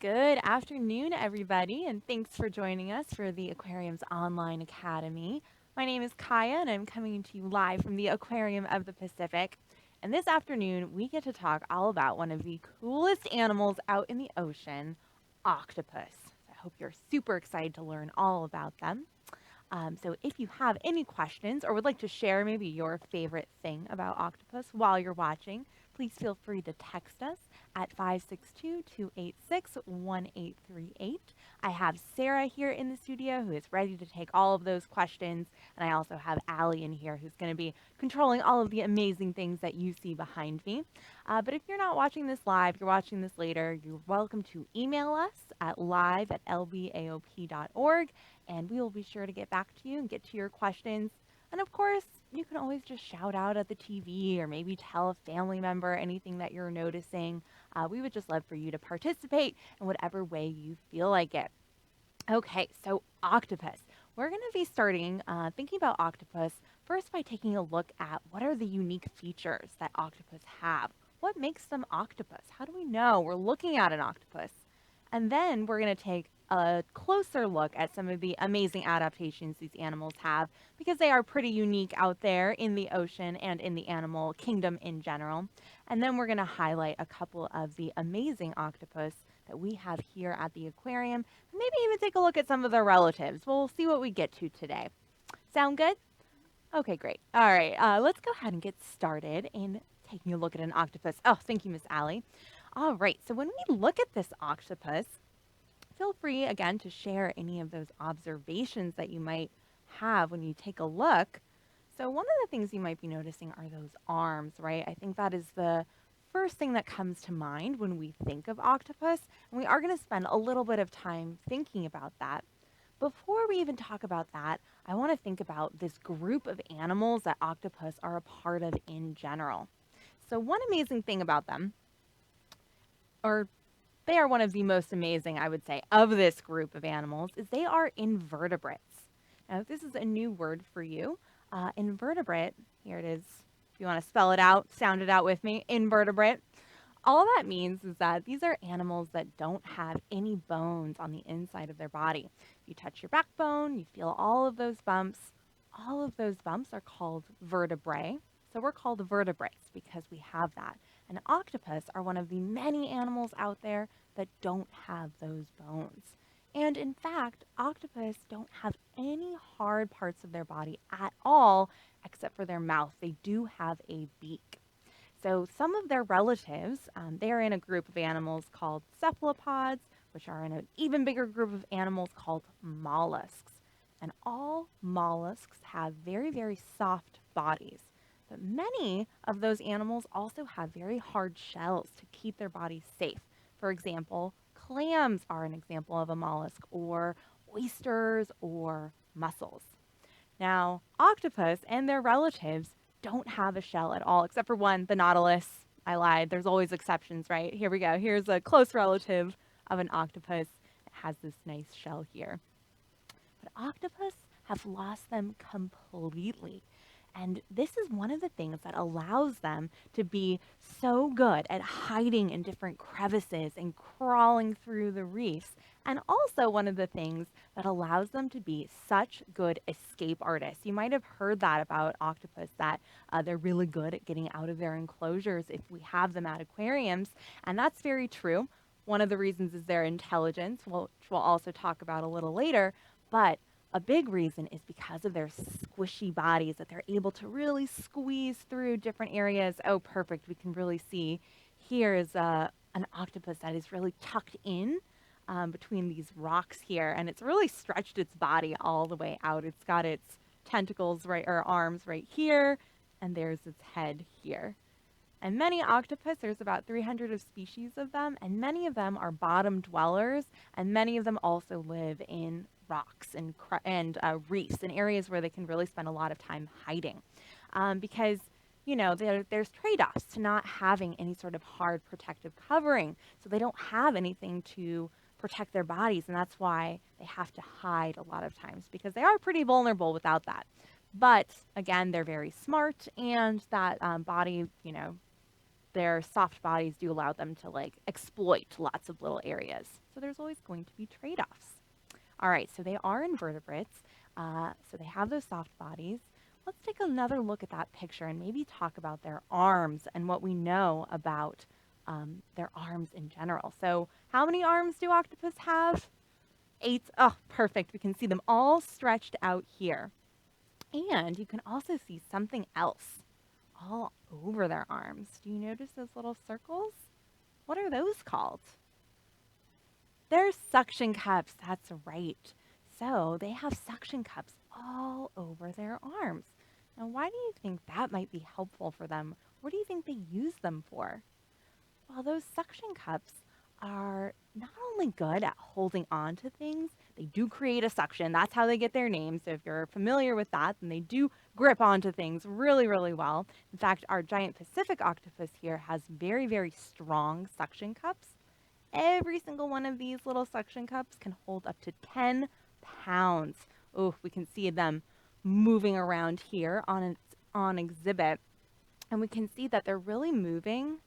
Good afternoon, everybody, and thanks for joining us for the Aquarium's Online Academy. My name is Kaya, and I'm coming to you live from the Aquarium of the Pacific. And this afternoon, we get to talk all about one of the coolest animals out in the ocean, octopus. I hope you're super excited to learn all about them. So if you have any questions or would like to share maybe your favorite thing about octopus while you're watching, please feel free to text us at 562-286-1838. I have Sarah here in the studio who is ready to take all of those questions, and I also have Allie in here who's going to be controlling all of the amazing things that you see behind me. But if you're not watching this live, you're watching this later, you're welcome to email us at live@lbaop.org, and we will be sure to get back to you and get to your questions. And of course, you can always just shout out at the TV or maybe tell a family member anything that you're noticing. We would just love for you to participate in whatever way you feel like it. Okay, so octopus. We're going to be starting thinking about octopus first by taking a look at what are the unique features that octopus have. What makes them octopus? How do we know we're looking at an octopus? And then we're going to take a closer look at some of the amazing adaptations these animals have because they are pretty unique out there in the ocean and in the animal kingdom in general. And then we're going to highlight a couple of the amazing octopus that we have here at the aquarium, and maybe even take a look at some of their relatives. We'll see what we get to today. Sound good? Okay, great. All right, let's go ahead and get started in taking a look at an octopus. Oh, thank you, Miss Allie. All right, so when we look at this octopus, feel free again to share any of those observations that you might have when you take a look. So one of the things you might be noticing are those arms, right? I think that is the first thing that comes to mind when we think of octopus, and we are going to spend a little bit of time thinking about that. Before we even talk about that, I want to think about this group of animals that octopus are a part of in general. So one amazing thing about them, or they are one of the most amazing, I would say, of this group of animals, is they are invertebrates. Now, if this is a new word for you, invertebrate, here it is. If you want to spell it out, sound it out with me, invertebrate. All that means is that these are animals that don't have any bones on the inside of their body. If you touch your backbone, you feel all of those bumps. All of those bumps are called vertebrae. So we're called vertebrates because we have that. And octopus are one of the many animals out there that don't have those bones. And in fact, octopus don't have any hard parts of their body at all except for their mouth. They do have a beak. So some of their relatives, they're in a group of animals called cephalopods, which are in an even bigger group of animals called mollusks. And all mollusks have very, very soft bodies. But many of those animals also have very hard shells to keep their bodies safe. For example, clams are an example of a mollusk, or oysters, or mussels. Now, octopus and their relatives don't have a shell at all, except for one, the nautilus. I lied. There's always exceptions, right? Here we go. Here's a close relative of an octopus. It has this nice shell here. But octopus have lost them completely. And this is one of the things that allows them to be so good at hiding in different crevices and crawling through the reefs. And also one of the things that allows them to be such good escape artists. You might have heard that about octopus, that they're really good at getting out of their enclosures if we have them at aquariums. And that's very true. One of the reasons is their intelligence, which we'll also talk about a little later. But a big reason is because of their squishy bodies, that they're able to really squeeze through different areas. Oh, perfect. We can really see here is an octopus that is really tucked in between these rocks here, and it's really stretched its body all the way out. It's got its tentacles right, or arms right here, and there's its head here. And many octopus, there's about 300 of species of them, and many of them are bottom dwellers, and many of them also live in rocks and reefs, in areas where they can really spend a lot of time hiding. Because, you know, there's trade-offs to not having any sort of hard protective covering, so they don't have anything to protect their bodies, and that's why they have to hide a lot of times, because they are pretty vulnerable without that. But, again, they're very smart, and that body, you know, their soft bodies do allow them to like exploit lots of little areas. So so there's always going to be trade-offs. All right, so they are invertebrates, so they have those soft bodies. Let's take another look at that picture and maybe talk about their arms and what we know about their arms in general. So how many arms do octopus have? 8. Oh, perfect. We can see them all stretched out here. And you can also see something else all over their arms. Do you notice those little circles? What are those called? They're suction cups. That's right. So they have suction cups all over their arms. Now, why do you think that might be helpful for them? What do you think they use them for? Well, those suction cups are not only good at holding on to things, they do create a suction. That's how they get their name. So if you're familiar with that, then they do grip onto things really, really well. In fact, our giant Pacific octopus here has very, very strong suction cups. Every single one of these little suction cups can hold up to 10 pounds. Oh, we can see them moving around here on exhibit. And we can see that they're really moving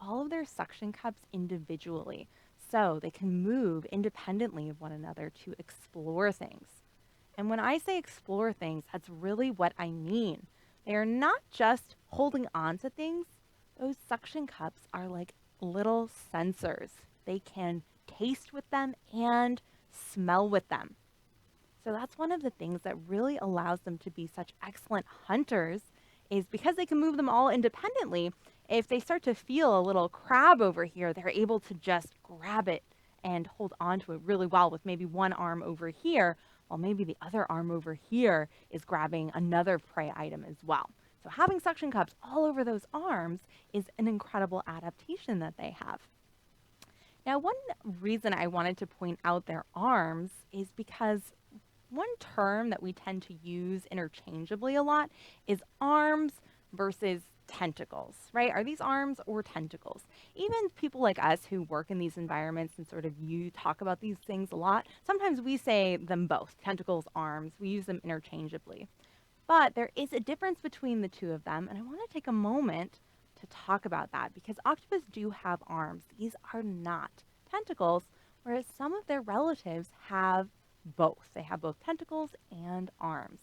all of their suction cups individually, so they can move independently of one another to explore things. And when I say explore things, that's really what I mean. They are not just holding on to things. Those suction cups are like little sensors. They can taste with them and smell with them. So that's one of the things that really allows them to be such excellent hunters, is because they can move them all independently. If they start to feel a little crab over here, they're able to just grab it and hold on to it really well with maybe one arm over here, while maybe the other arm over here is grabbing another prey item as well. So having suction cups all over those arms is an incredible adaptation that they have. Now, one reason I wanted to point out their arms is because one term that we tend to use interchangeably a lot is arms versus tentacles, right? Are these arms or tentacles? Even people like us who work in these environments and sort of you talk about these things a lot, sometimes we say them both, tentacles, arms. We use them interchangeably. But there is a difference between the two of them, and I want to take a moment to talk about that because octopus do have arms. These are not tentacles, whereas some of their relatives have both. They have both tentacles and arms.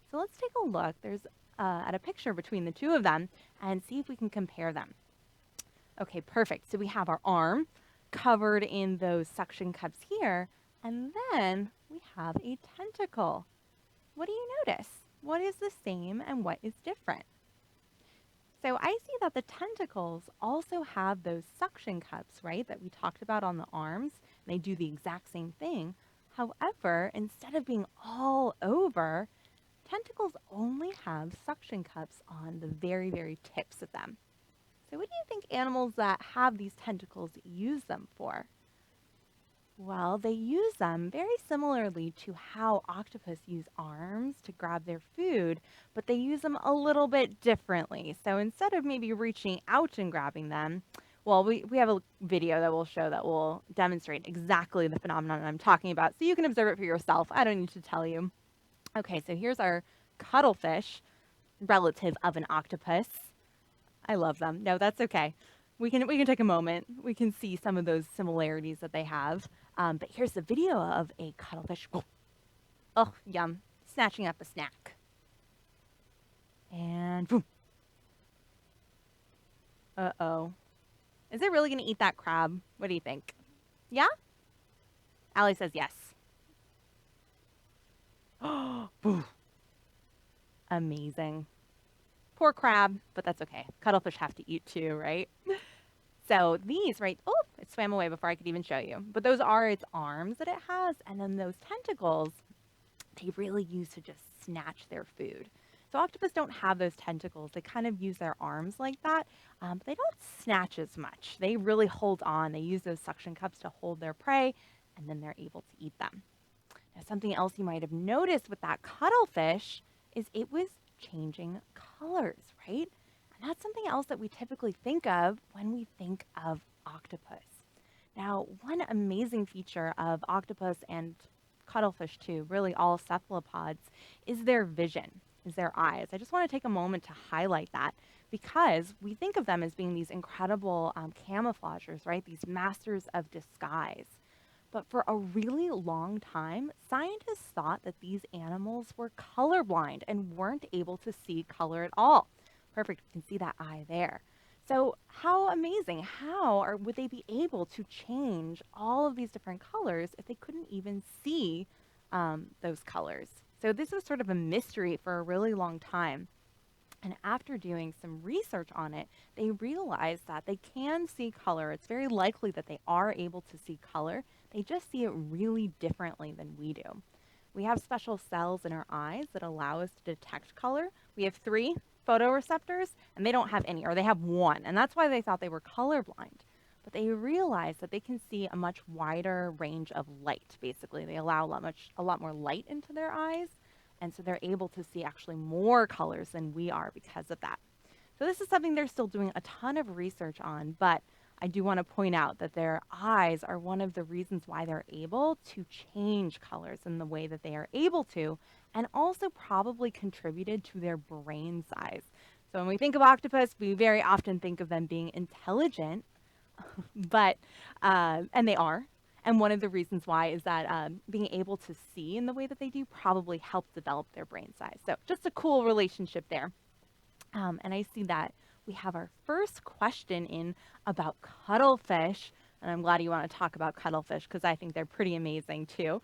So let's take a look. There's at a picture between the two of them and see if we can compare them. Okay, perfect. So we have our arm covered in those suction cups here, and then we have a tentacle. What do you notice? What is the same and what is different? So I see that the tentacles also have those suction cups, right, that we talked about on the arms. They do the exact same thing. However, instead of being all over, tentacles only have suction cups on the very, very tips of them. So what do you think animals that have these tentacles use them for? Well, they use them very similarly to how octopus use arms to grab their food, but they use them a little bit differently. So instead of maybe reaching out and grabbing them, well, we have a video that will show that will demonstrate exactly the phenomenon I'm talking about, so you can observe it for yourself. I don't need to tell you. Okay, so here's our cuttlefish, relative of an octopus. I love them. No, that's okay. We can take a moment. We can see some of those similarities that they have. But here's the video of a cuttlefish. Oh, yum. Snatching up a snack. And boom. Uh-oh. Is it really going to eat that crab? What do you think? Yeah? Allie says yes. Oh, amazing. Poor crab, but that's okay. Cuttlefish have to eat too, right? So these, right? Oh, it swam away before I could even show you. But those are its arms that it has. And then those tentacles, they really use to just snatch their food. So octopus don't have those tentacles. They kind of use their arms like that. But they don't snatch as much. They really hold on. They use those suction cups to hold their prey, and then they're able to eat them. Now, something else you might have noticed with that cuttlefish is it was changing colors, right? And that's something else that we typically think of when we think of octopus. Now, one amazing feature of octopus and cuttlefish too, really all cephalopods, is their vision, is their eyes. I just want to take a moment to highlight that because we think of them as being these incredible camouflagers, right? These masters of disguise. But for a really long time, scientists thought that these animals were colorblind and weren't able to see color at all. Perfect, we can see that eye there. So how amazing, would they be able to change all of these different colors if they couldn't even see those colors? So this was sort of a mystery for a really long time. And after doing some research on it, they realized that they can see color. It's very likely that they are able to see color. They just see it really differently than we do. We have special cells in our eyes that allow us to detect color. We have 3 photoreceptors, and they don't have any, or they have 1, and that's why they thought they were colorblind. But they realized that they can see a much wider range of light, basically. They allow a lot more light into their eyes, and so they're able to see actually more colors than we are because of that. So this is something they're still doing a ton of research on, but I do want to point out that their eyes are one of the reasons why they're able to change colors in the way that they are able to, and also probably contributed to their brain size. So when we think of octopus, we very often think of them being intelligent, but and they are. And one of the reasons why is that being able to see in the way that they do probably helped develop their brain size. So just a cool relationship there. And I see that we have our first question in about cuttlefish. And I'm glad you want to talk about cuttlefish because I think they're pretty amazing too.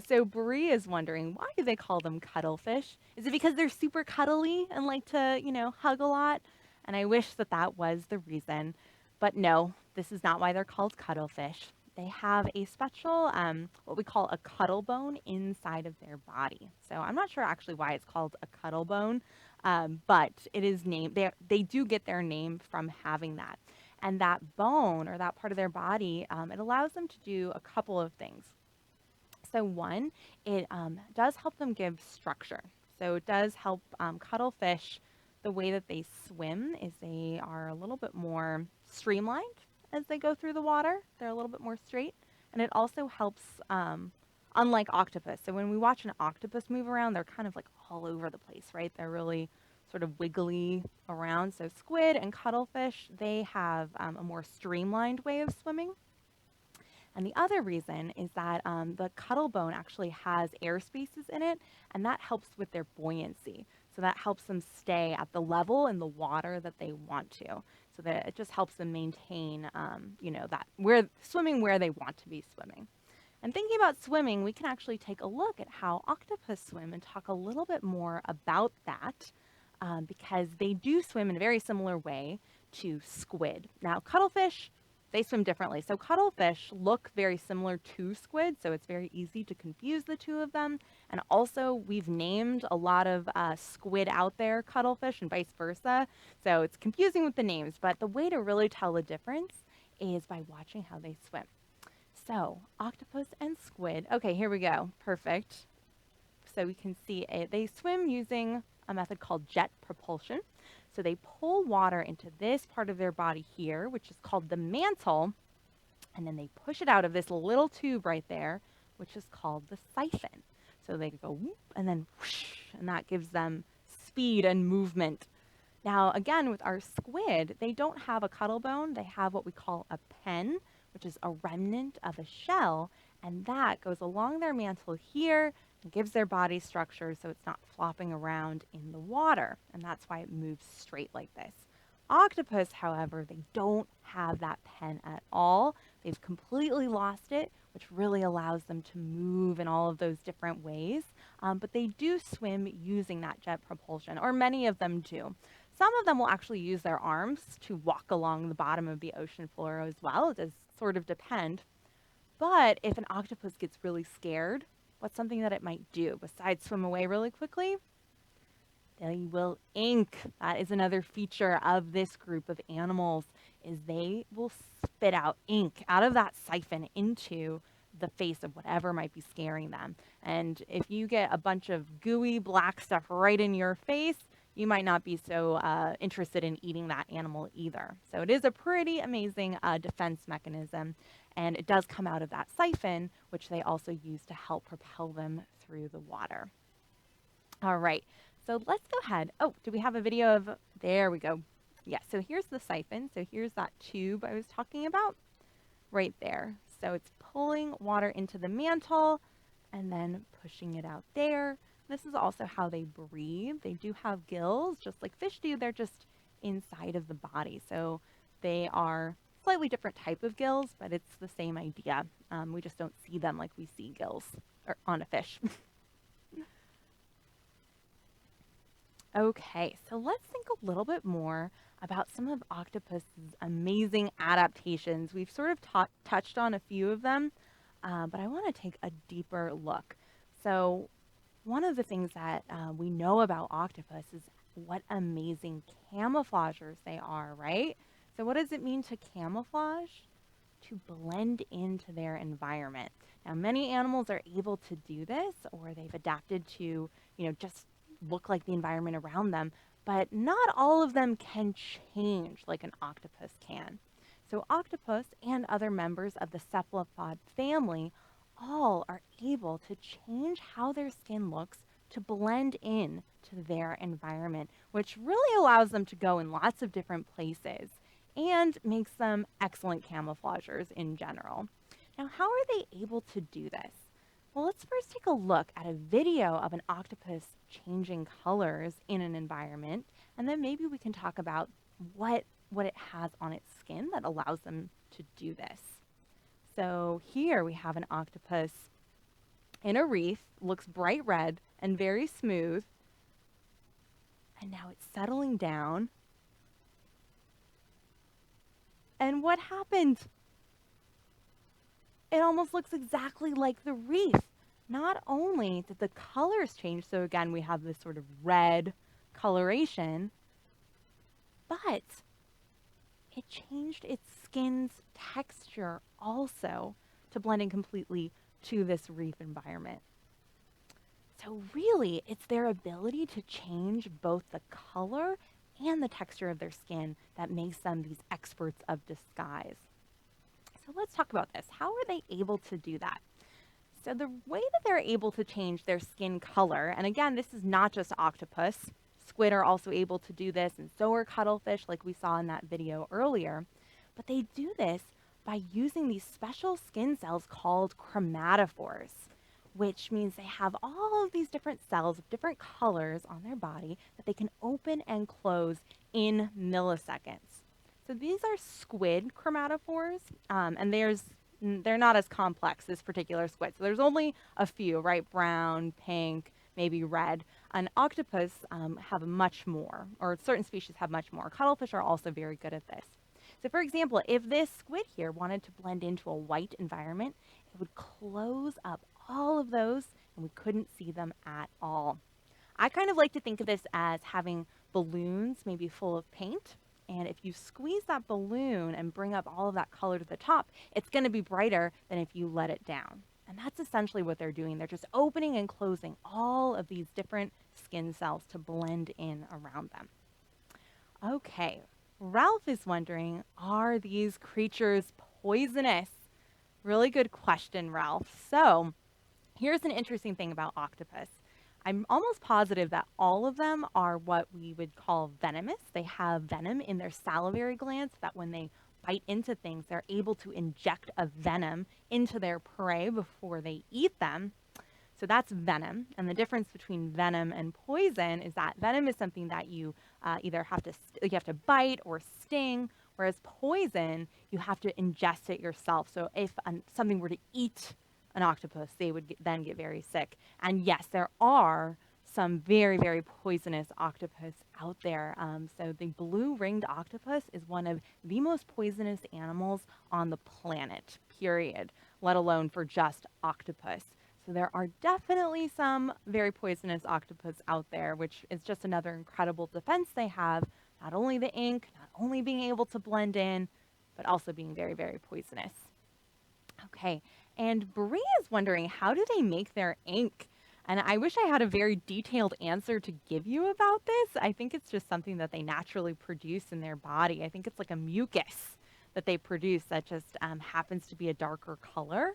So Bree is wondering, why do they call them cuttlefish? Is it because they're super cuddly and like to, hug a lot? And I wish that that was the reason. But no, this is not why they're called cuttlefish. They have a special, what we call a cuttle bone inside of their body. So I'm not sure actually why it's called a cuttle bone, but it is named, they do get their name from having that. And that bone or that part of their body, it allows them to do a couple of things. So one, it does help them give structure. So it does help cuttlefish, the way that they swim is they are a little bit more streamlined as they go through the water. They're a little bit more straight. And it also helps, unlike octopus. So when we watch an octopus move around, they're kind of like all over the place, right? They're really sort of wiggly around. So squid and cuttlefish, they have a more streamlined way of swimming. And the other reason is that the cuttle bone actually has air spaces in it, and that helps with their buoyancy. So that helps them stay at the level in the water that they want to. So that it just helps them maintain, that swimming where they want to be swimming. And thinking about swimming, we can actually take a look at how octopus swim and talk a little bit more about that, because they do swim in a very similar way to squid. Now, cuttlefish, they swim differently. So cuttlefish look very similar to squid, so it's very easy to confuse the two of them. And also, we've named a lot of squid out there cuttlefish and vice versa, so it's confusing with the names. But the way to really tell the difference is by watching how they swim. So, octopus and squid. Okay, here we go. Perfect. So we can see they swim using a method called jet propulsion. So they pull water into this part of their body here, which is called the mantle, and then they push it out of this little tube right there, which is called the siphon. So they go whoop, and then whoosh, and that gives them speed and movement. Now, again, with our squid, they don't have a cuttle bone. They have what we call a pen, which is a remnant of a shell, and that goes along their mantle here and gives their body structure so it's not flopping around in the water, and that's why it moves straight like this. Octopus, however, they don't have that pen at all. They've completely lost it, which really allows them to move in all of those different ways, but they do swim using that jet propulsion, or many of them do. Some of them will actually use their arms to walk along the bottom of the ocean floor as well. It does sort of depend. But if an octopus gets really scared, what's something that it might do besides swim away really quickly? They will ink. That is another feature of this group of animals, is they will spit out ink out of that siphon into the face of whatever might be scaring them. And if you get a bunch of gooey black stuff right in your face, you might not be so interested in eating that animal either. So it is a pretty amazing defense mechanism, and it does come out of that siphon, which they also use to help propel them through the water. All right, so let's go ahead. Oh, do we have a video of, there we go. Yeah, so here's the siphon. So here's that tube I was talking about right there. So it's pulling water into the mantle and then pushing it out there. This is also how they breathe. They do have gills, just like fish do. They're just inside of the body. So they are slightly different type of gills, but it's the same idea. We just don't see them like we see gills on a fish. Okay, so let's think a little bit more about some of octopus's amazing adaptations. We've sort of touched on a few of them, but I want to take a deeper look. So one of the things that we know about octopus is what amazing camouflagers they are, right? So what does it mean to camouflage? To blend into their environment. Now, many animals are able to do this, or they've adapted to, just look like the environment around them, but not all of them can change like an octopus can. So octopus and other members of the cephalopod family all are able to change how their skin looks to blend in to their environment, which really allows them to go in lots of different places and makes them excellent camouflagers in general. Now, how are they able to do this? Well, let's first take a look at a video of an octopus changing colors in an environment, and then maybe we can talk about what it has on its skin that allows them to do this. So here we have an octopus in a reef, looks bright red and very smooth, and now it's settling down. And what happened? It almost looks exactly like the reef. Not only did the colors change, so again, we have this sort of red coloration, but it changed its skin's texture also to blend in completely to this reef environment. So really, it's their ability to change both the color and the texture of their skin that makes them these experts of disguise. So let's talk about this. How are they able to do that? So the way that they're able to change their skin color, and again, this is not just octopus. Squid are also able to do this, and so are cuttlefish, like we saw in that video earlier. But they do this by using these special skin cells called chromatophores, which means they have all of these different cells of different colors on their body that they can open and close in milliseconds. So these are squid chromatophores, and they're not as complex, this particular squid. So there's only a few, right? Brown, pink, maybe red. And octopus have much more, or certain species have much more. Cuttlefish are also very good at this. So for example, if this squid here wanted to blend into a white environment, it would close up all of those and we couldn't see them at all. I kind of like to think of this as having balloons maybe full of paint. And if you squeeze that balloon and bring up all of that color to the top, it's going to be brighter than if you let it down. And that's essentially what they're doing. They're just opening and closing all of these different skin cells to blend in around them. Okay, Ralph is wondering, are these creatures poisonous? Really good question, Ralph. So here's an interesting thing about octopus. I'm almost positive that all of them are what we would call venomous. They have venom in their salivary glands that when they bite into things, they're able to inject a venom into their prey before they eat them. So that's venom. And the difference between venom and poison is that venom is something that you either have to bite or sting, whereas poison, you have to ingest it yourself. So if something were to eat an octopus, they would then get very sick. And yes, there are some very, very poisonous octopus out there. So the blue-ringed octopus is one of the most poisonous animals on the planet, period, let alone for just octopus. So there are definitely some very poisonous octopus out there, which is just another incredible defense they have. Not only the ink, not only being able to blend in, but also being very, very poisonous. Okay, and Bree is wondering, how do they make their ink? And I wish I had a very detailed answer to give you about this. I think it's just something that they naturally produce in their body. I think it's like a mucus that they produce that just happens to be a darker color.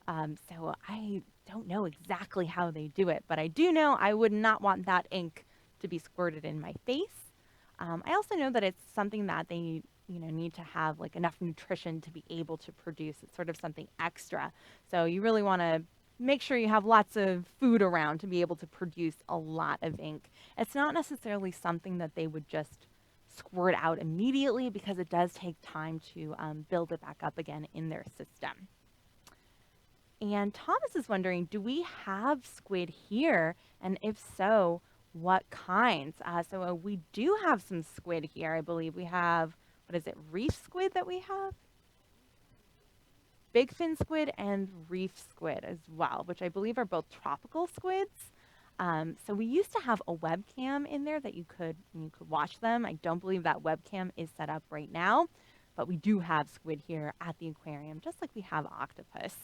So I don't know exactly how they do it, but I do know I would not want that ink to be squirted in my face. I also know that it's something that they need to have like enough nutrition to be able to produce. It's sort of something extra. So you really want to make sure you have lots of food around to be able to produce a lot of ink. It's not necessarily something that they would just squirt out immediately because it does take time to build it back up again in their system. And Thomas is wondering, do we have squid here? And if so, what kinds? So we do have some squid here. I believe we have, what is it, reef squid that we have? Big fin squid and reef squid as well, which I believe are both tropical squids. So we used to have a webcam in there that you could watch them. I don't believe that webcam is set up right now, but we do have squid here at the aquarium, just like we have octopus.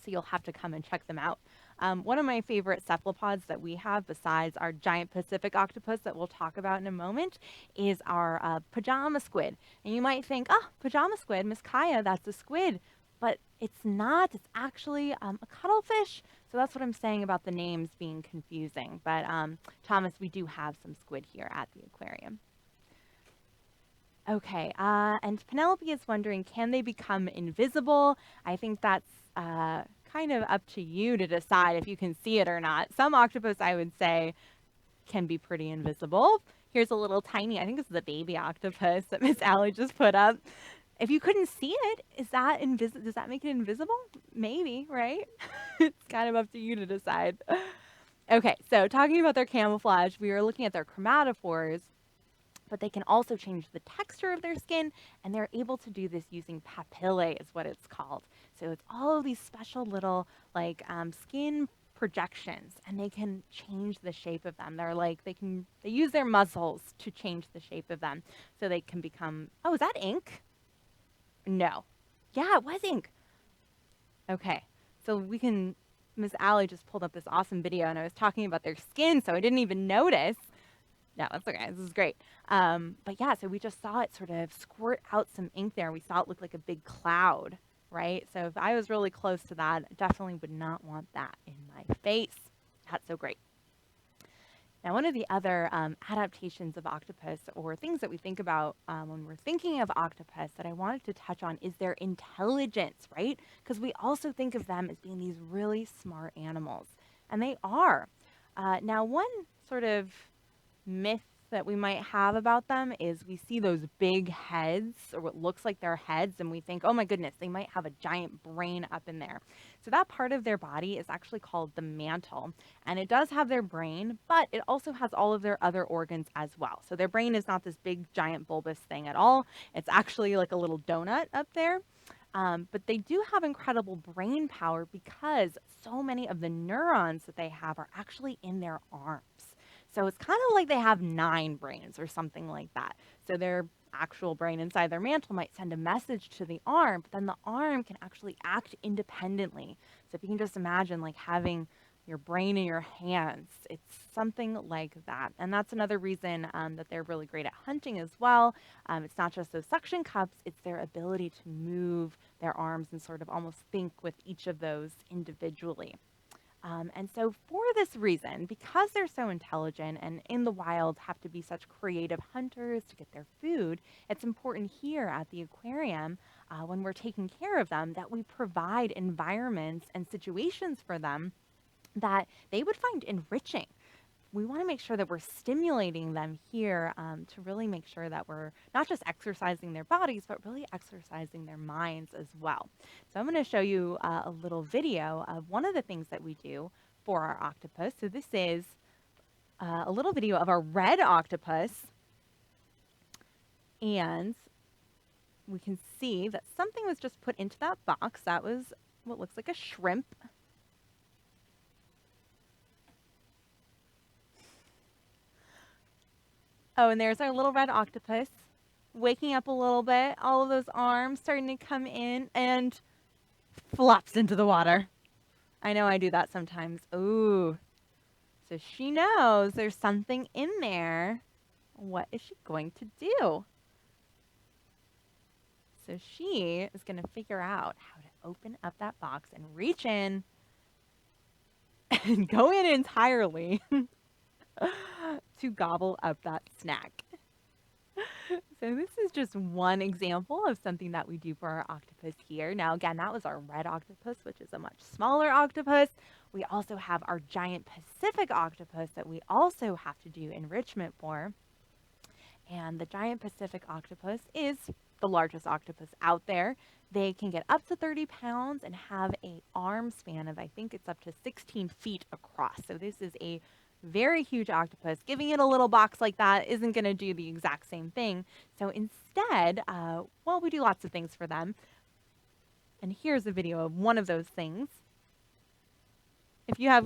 So you'll have to come and check them out. One of my favorite cephalopods that we have, besides our giant Pacific octopus that we'll talk about in a moment, is our pajama squid. And you might think, oh, pajama squid, Miss Kaya, that's a squid. But it's not. It's actually a cuttlefish. So that's what I'm saying about the names being confusing. But Thomas, we do have some squid here at the aquarium. Okay, and Penelope is wondering, can they become invisible? I think that's kind of up to you to decide if you can see it or not. Some octopus, I would say, can be pretty invisible. Here's a little tiny, I think this is a baby octopus that Miss Allie just put up. If you couldn't see it, does that make it invisible? Maybe, right? It's kind of up to you to decide. Okay, so talking about their camouflage, we were looking at their chromatophores, but they can also change the texture of their skin, and they're able to do this using papillae is what it's called. So it's all of these special little like skin projections, and they can change the shape of them. They use their muscles to change the shape of them, so they can become. Oh, is that ink? No. Yeah, it was ink. Okay, so we can. Miss Allie just pulled up this awesome video, and I was talking about their skin, so I didn't even notice. No, that's okay. This is great. But yeah, so we just saw it sort of squirt out some ink there. We saw it look like a big cloud, right? So if I was really close to that, I definitely would not want that in my face. That's so great. Now, one of the other adaptations of octopus, or things that we think about when we're thinking of octopus that I wanted to touch on, is their intelligence, right? Because we also think of them as being these really smart animals, and they are. Now, one sort of myth that we might have about them is we see those big heads, or what looks like their heads, and we think, oh my goodness, they might have a giant brain up in there. So that part of their body is actually called the mantle, and it does have their brain, but it also has all of their other organs as well. So their brain is not this big giant bulbous thing at all. It's actually like a little donut up there. But they do have incredible brain power because so many of the neurons that they have are actually in their arms. So it's kind of like they have 9 brains or something like that. So their actual brain inside their mantle might send a message to the arm, but then the arm can actually act independently. So if you can just imagine like having your brain in your hands, it's something like that. And that's another reason that they're really great at hunting as well. It's not just those suction cups, it's their ability to move their arms and sort of almost think with each of those individually. And so for this reason, because they're so intelligent and in the wild have to be such creative hunters to get their food, it's important here at the aquarium, when we're taking care of them, that we provide environments and situations for them that they would find enriching. We want to make sure that we're stimulating them here to really make sure that we're not just exercising their bodies, but really exercising their minds as well. So I'm going to show you a little video of one of the things that we do for our octopus. So this is a little video of our red octopus, and we can see that something was just put into that box. That was what looks like a shrimp. Oh, and there's our little red octopus waking up a little bit, all of those arms starting to come in, and flops into the water. I know I do that sometimes. Ooh. So she knows there's something in there. What is she going to do? So she is going to figure out how to open up that box and reach in and go in entirely to gobble up that snack. So this is just one example of something that we do for our octopus here. Now, again, that was our red octopus, which is a much smaller octopus. We also have our giant Pacific octopus that we also have to do enrichment for. And the giant Pacific octopus is the largest octopus out there. They can get up to 30 pounds and have a arm span of, I think it's up to 16 feet across. So this is a very huge octopus. Giving it a little box like that isn't going to do the exact same thing. So instead, well, we do lots of things for them. And here's a video of one of those things. If you have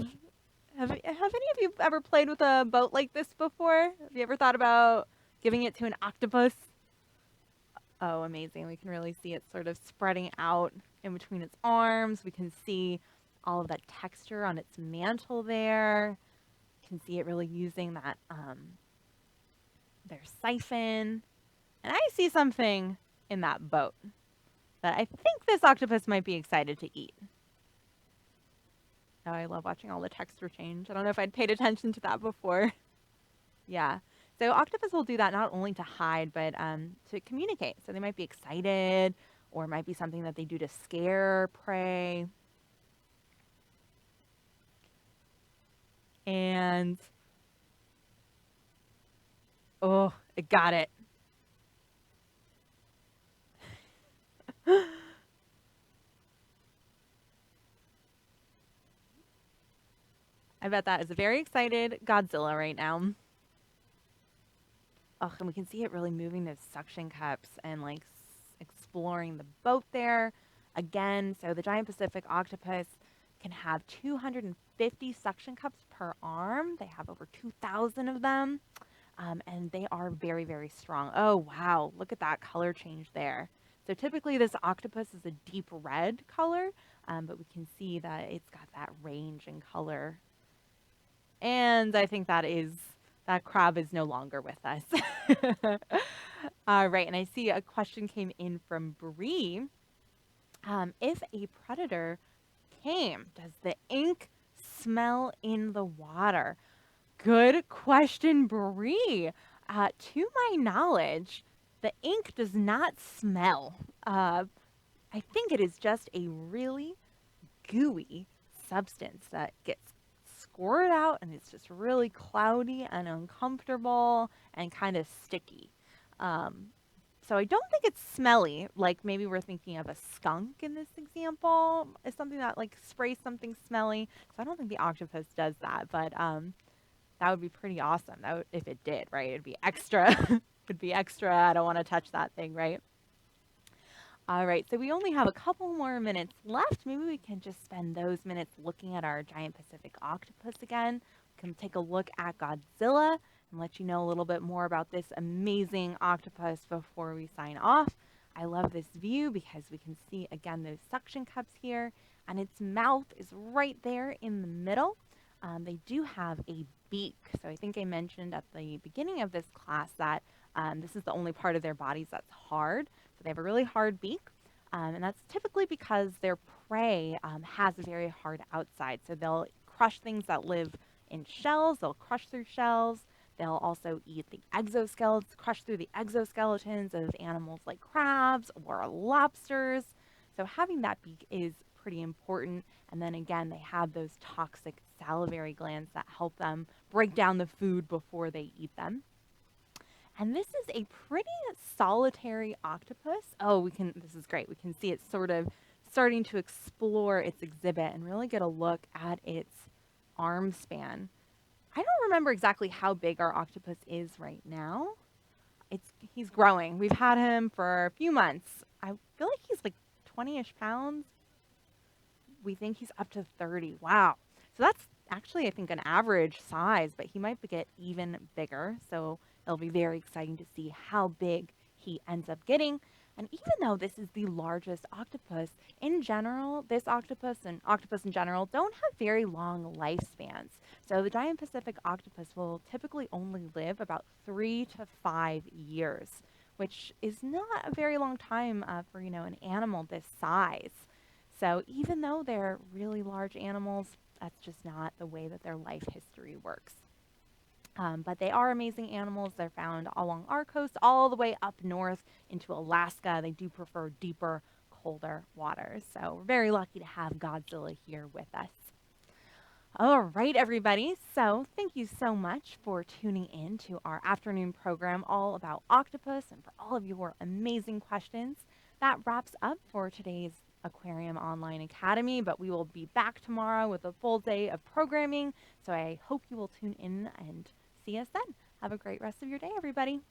any of you ever played with a boat like this before? Have you ever thought about giving it to an octopus? Oh, amazing. We can really see it sort of spreading out in between its arms. We can see all of that texture on its mantle there. You can see it really using that, their siphon. And I see something in that boat that I think this octopus might be excited to eat. Oh, I love watching all the texture change. I don't know if I'd paid attention to that before. Yeah. So octopus will do that not only to hide, but to communicate. So they might be excited, or it might be something that they do to scare prey. And, oh, it got it. I bet that is a very excited Godzilla right now. Oh, and we can see it really moving those suction cups and like exploring the boat there. Again, so the giant Pacific octopus can have 250 suction cups per arm. They have over 2,000 of them, and they are very, very strong. Oh, wow. Look at that color change there. So typically this octopus is a deep red color, but we can see that it's got that range in color. And I think that crab is no longer with us. Right, and I see a question came in from Bree. If a predator came, does the ink smell in the water? Good question, Bree. To my knowledge, the ink does not smell. I think it is just a really gooey substance that gets squirted out, and it's just really cloudy and uncomfortable and kind of sticky. So I don't think it's smelly, like maybe we're thinking of a skunk in this example, is something that like sprays something smelly. So I don't think the octopus does that, but that would be pretty awesome. That would, if it did, right? It'd be extra. It'd be extra. I don't want to touch that thing, right? All right, so we only have a couple more minutes left. Maybe we can just spend those minutes looking at our giant Pacific octopus again. We can take a look at Godzilla and let you know a little bit more about this amazing octopus before we sign off. I love this view because we can see, again, those suction cups here, and its mouth is right there in the middle. They do have a beak. So I think I mentioned at the beginning of this class that this is the only part of their bodies that's hard. So they have a really hard beak, and that's typically because their prey has a very hard outside. So they'll crush things that live in shells. They'll crush through shells. They'll also eat the exoskeletons, crush through the exoskeletons of animals like crabs or lobsters. So having that beak is pretty important. And then again, they have those toxic salivary glands that help them break down the food before they eat them. And this is a pretty solitary octopus. Oh, this is great. We can see it sort of starting to explore its exhibit and really get a look at its arm span. I don't remember exactly how big our octopus is right now. He's growing. We've had him for a few months. I feel like he's like 20-ish pounds. We think he's up to 30. Wow. So that's actually, I think, an average size, but he might get even bigger. So it'll be very exciting to see how big he ends up getting. And even though this is the largest octopus, in general, this octopus and octopus in general don't have very long lifespans. So the giant Pacific octopus will typically only live about 3 to 5 years, which is not a very long time for, an animal this size. So even though they're really large animals, that's just not the way that their life history works. But they are amazing animals. They're found along our coast, all the way up north into Alaska. They do prefer deeper, colder waters. So we're very lucky to have Godzilla here with us. All right, everybody. So thank you so much for tuning in to our afternoon program all about octopus and for all of your amazing questions. That wraps up for today's Aquarium Online Academy, but we will be back tomorrow with a full day of programming. So I hope you will tune in and see us then. Have a great rest of your day, everybody.